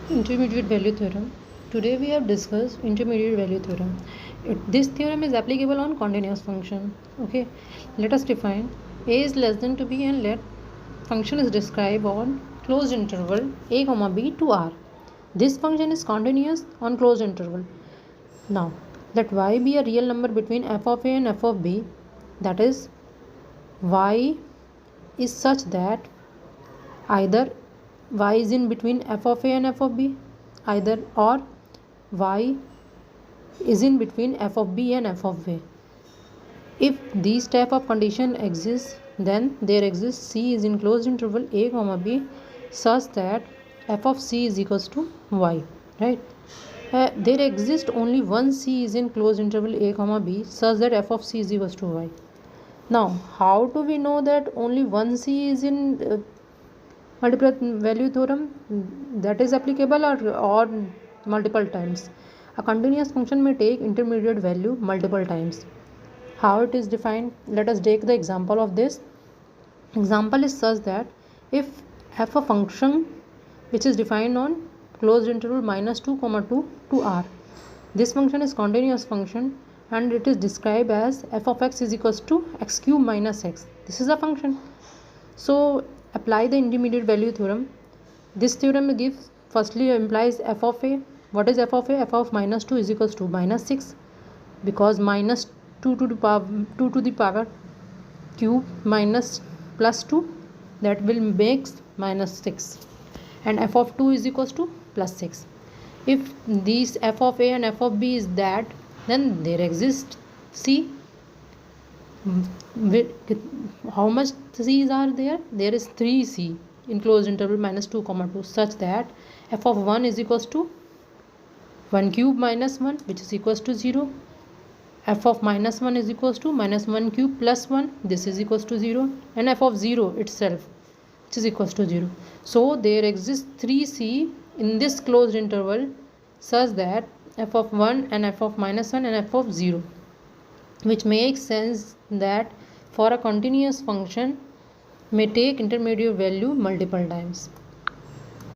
Intermediate value theorem. Today we have discussed intermediate value theorem. This theorem is applicable on continuous function. Okay, let us define a is less than to b and let function is described on closed interval a comma b to r. This function is continuous on closed interval. Now let y be a real number between f of a and f of b, that is y is such that either y is in between f of a and f of b, either or y is in between f of b and f of a. If these type of condition exists, then there exists c is in closed interval a comma b such that f of c is equals to y, right? There exists only one c is in closed interval a comma b such that f of c is equals to y. Now how do we know that only one c is in multiple value theorem that is applicable, or multiple times? A continuous function may take intermediate value multiple times. How it is defined? Let us take the example of this. Example is such that if f a function which is defined on closed interval minus 2 comma 2 to r, this function is continuous function and it is described as f of x is equals to x cube minus x. This is a function. So apply the intermediate value theorem. This theorem gives, firstly implies f of a. What is f of a? F of minus 2 is equals to minus 6, because minus 2 to the power cube minus plus 2, that will make minus 6, and f of 2 is equals to plus 6. If these f of a and f of b is that, then there exists c. How much c's are there? There is 3c in closed interval minus 2 comma 2 such that f of 1 is equals to 1 cube minus 1, which is equals to 0. F of minus 1 is equals to minus 1 cube plus 1, this is equals to 0, and f of 0 itself, which is equals to 0. So there exists 3c in this closed interval such that f of 1 and f of minus 1 and f of 0, which makes sense that for a continuous function may take intermediate value multiple times.